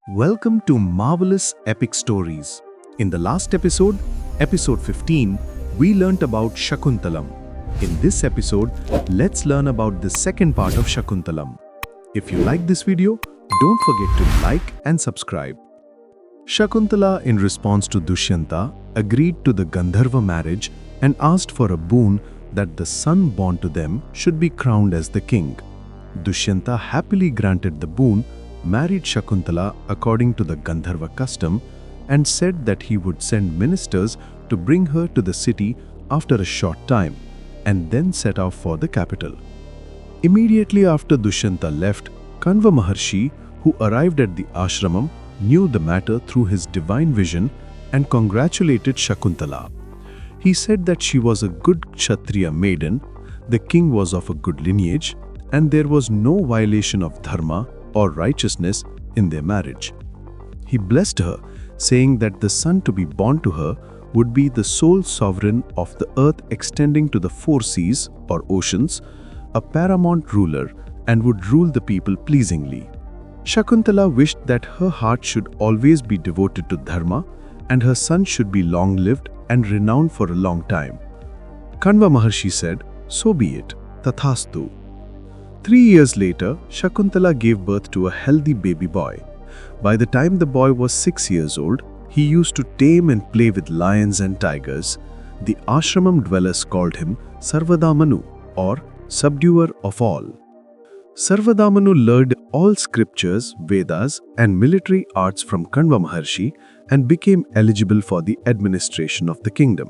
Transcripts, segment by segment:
Welcome to Marvelous Epic Stories. In the last episode, episode 15, we learnt about Shakuntalam. In this episode, let's learn about the second part of Shakuntalam. If you like this video, don't forget to like and subscribe. Shakuntala, in response to Dushyanta, agreed to the Gandharva marriage and asked for a boon that the son born to them should be crowned as the king. Dushyanta happily granted the boon, married Shakuntala according to the Gandharva custom, and said that he would send ministers to bring her to the city after a short time, and then set off for the capital. Immediately after Dushyanta left, Kanva Maharshi, who arrived at the ashramam, knew the matter through his divine vision and congratulated Shakuntala. He said that she was a good Kshatriya maiden, the king was of a good lineage, and there was no violation of Dharma or righteousness in their marriage. He blessed her, saying that the son to be born to her would be the sole sovereign of the earth extending to the four seas or oceans, a paramount ruler, and would rule the people pleasingly. Shakuntala wished that her heart should always be devoted to Dharma and her son should be long-lived and renowned for a long time. Kanva Maharshi said, "So be it, Tathastu." 3 years later, Shakuntala gave birth to a healthy baby boy. By the time the boy was 6 years old, he used to tame and play with lions and tigers. The ashramam dwellers called him Sarvadamana, or subduer of all. Sarvadamana learned all scriptures, Vedas, and military arts from Kanva Maharshi and became eligible for the administration of the kingdom.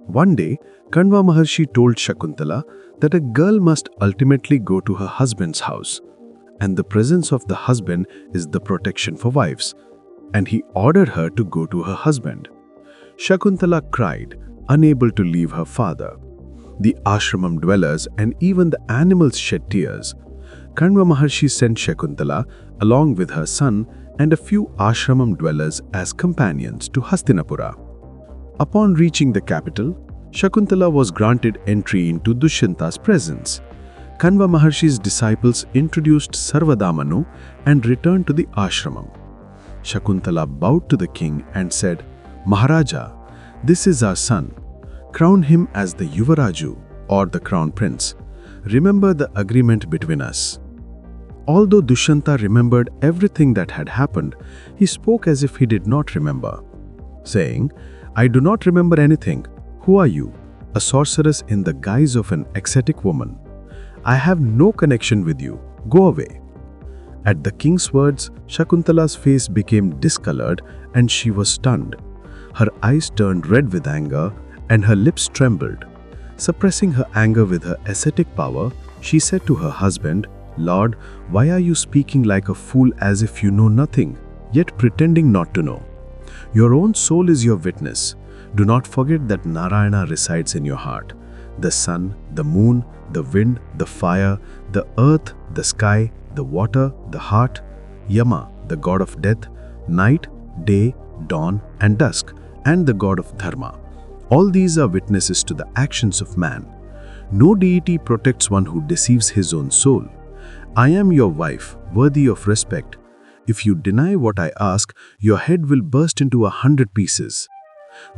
One day, Kanva Maharshi told Shakuntala that a girl must ultimately go to her husband's house, and the presence of the husband is the protection for wives, and he ordered her to go to her husband. Shakuntala cried, unable to leave her father. The ashramam dwellers and even the animals shed tears. Kanva Maharshi sent Shakuntala along with her son and a few ashramam dwellers as companions to Hastinapura. Upon reaching the capital, Shakuntala was granted entry into Dushyanta's presence. Kanva Maharshi's disciples introduced Sarvadamana and returned to the ashramam. Shakuntala bowed to the king and said, "Maharaja, this is our son. Crown him as the Yuvaraju, or the crown prince. Remember the agreement between us." Although Dushyanta remembered everything that had happened, he spoke as if he did not remember, saying, "I do not remember anything. Who are you? A sorceress in the guise of an ascetic woman. I have no connection with you. Go away." At the king's words, Shakuntala's face became discolored and she was stunned. Her eyes turned red with anger and her lips trembled. Suppressing her anger with her ascetic power, she said to her husband, "Lord, why are you speaking like a fool as if you know nothing, yet pretending not to know? Your own soul is your witness. Do not forget that Narayana resides in your heart. The sun, the moon, the wind, the fire, the earth, the sky, the water, the heart, Yama, the god of death, night, day, dawn, and dusk, and the god of Dharma. All these are witnesses to the actions of man. No deity protects one who deceives his own soul. I am your wife, worthy of respect. If you deny what I ask, your head will burst into 100 pieces.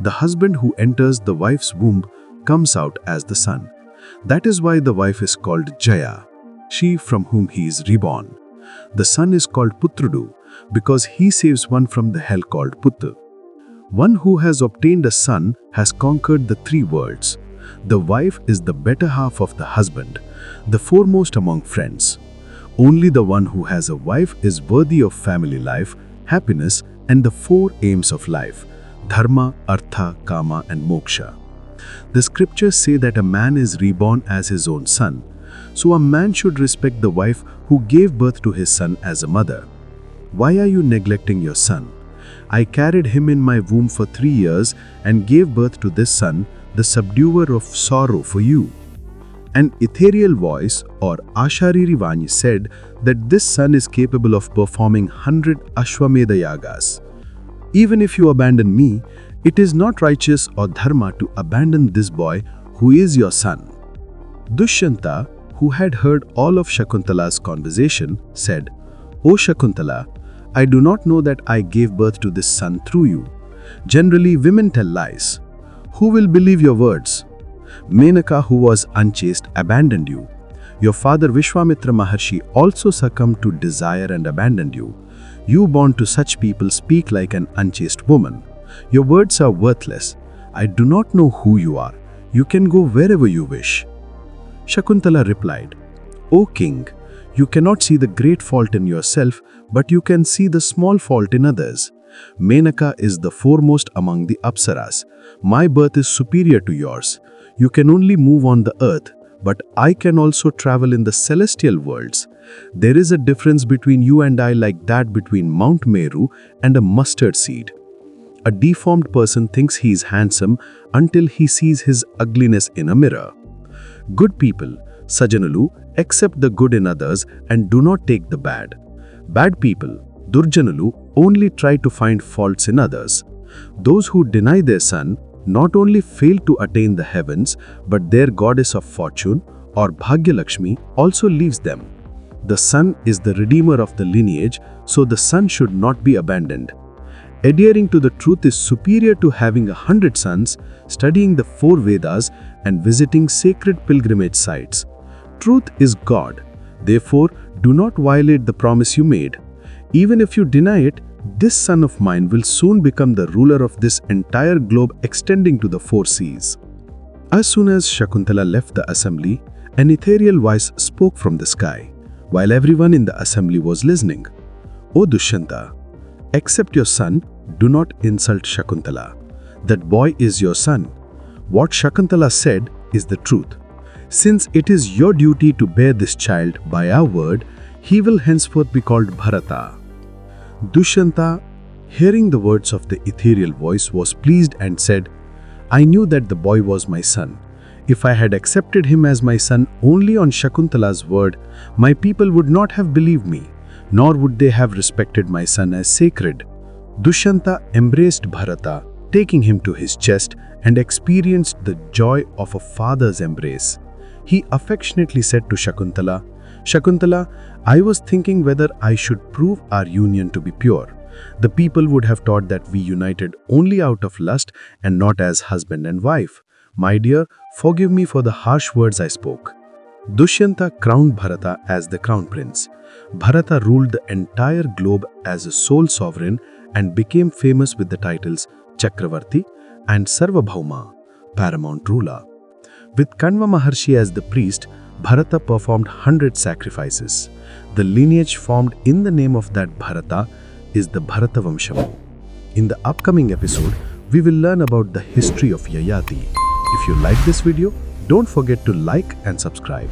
The husband who enters the wife's womb comes out as the son. That is why the wife is called Jaya, she from whom he is reborn. The son is called Putrudu because he saves one from the hell called Putta. One who has obtained a son has conquered the 3 worlds. The wife is the better half of the husband, the foremost among friends. Only the one who has a wife is worthy of family life, happiness, and the 4 aims of life: Dharma, Artha, Kama, and Moksha. The scriptures say that a man is reborn as his own son, so a man should respect the wife who gave birth to his son as a mother. Why are you neglecting your son? I carried him in my womb for 3 years and gave birth to this son, the subduer of sorrow for you." An ethereal voice, or Ashariri Vani, said that this son is capable of performing 100 Ashwamedha Yagas. Even if you abandon me, it is not righteous or dharma to abandon this boy who is your son. Dushyanta, who had heard all of Shakuntala's conversation, said, "O Shakuntala, I do not know that I gave birth to this son through you. Generally, women tell lies. Who will believe your words? Menaka, who was unchaste, abandoned you. Your father Vishwamitra Maharshi also succumbed to desire and abandoned you. You born to such people speak like an unchaste woman. Your words are worthless. I do not know who you are. You can go wherever you wish. Shakuntala replied, O king, you cannot see the great fault in yourself, but you can see the small fault in others. Menaka is the foremost among the Apsaras. My birth is superior to yours. You can only move on the earth, but I can also travel in the celestial worlds. There is a difference between you and I like that between Mount Meru and a mustard seed. A deformed person thinks he is handsome until he sees his ugliness in a mirror. Good people, Sajanulu, accept the good in others and do not take the bad. Bad people, Durjanalu, only try to find faults in others. Those who deny their son not only fail to attain the heavens, but their goddess of fortune, or Bhagyalakshmi, also leaves them. The son is the redeemer of the lineage, so the son should not be abandoned. Adhering to the truth is superior to having 100 sons, studying the 4 Vedas, and visiting sacred pilgrimage sites. Truth is God. Therefore, do not violate the promise you made. Even if you deny it, this son of mine will soon become the ruler of this entire globe extending to the 4 seas. As soon as Shakuntala left the assembly, an ethereal voice spoke from the sky, while everyone in the assembly was listening. O Dushyanta, accept your son, do not insult Shakuntala. That boy is your son. What Shakuntala said is the truth. Since it is your duty to bear this child by our word, he will henceforth be called Bharata. Dushyanta, hearing the words of the ethereal voice, was pleased and said, I knew that the boy was my son. If I had accepted him as my son only on Shakuntala's word, my people would not have believed me, nor would they have respected my son as sacred. Dushyanta embraced Bharata, taking him to his chest, and experienced the joy of a father's embrace. He affectionately said to Shakuntala, Shakuntala, I was thinking whether I should prove our union to be pure. The people would have thought that we united only out of lust and not as husband and wife. My dear, forgive me for the harsh words I spoke. Dushyanta crowned Bharata as the crown prince. Bharata ruled the entire globe as a sole sovereign and became famous with the titles Chakravarti and Sarvadamana, paramount ruler. With Kanva Maharshi as the priest, Bharata performed 100 sacrifices. The lineage formed in the name of that Bharata is the Bharata Vamshamu. In the upcoming episode, we will learn about the history of Yayati. If you like this video, don't forget to like and subscribe.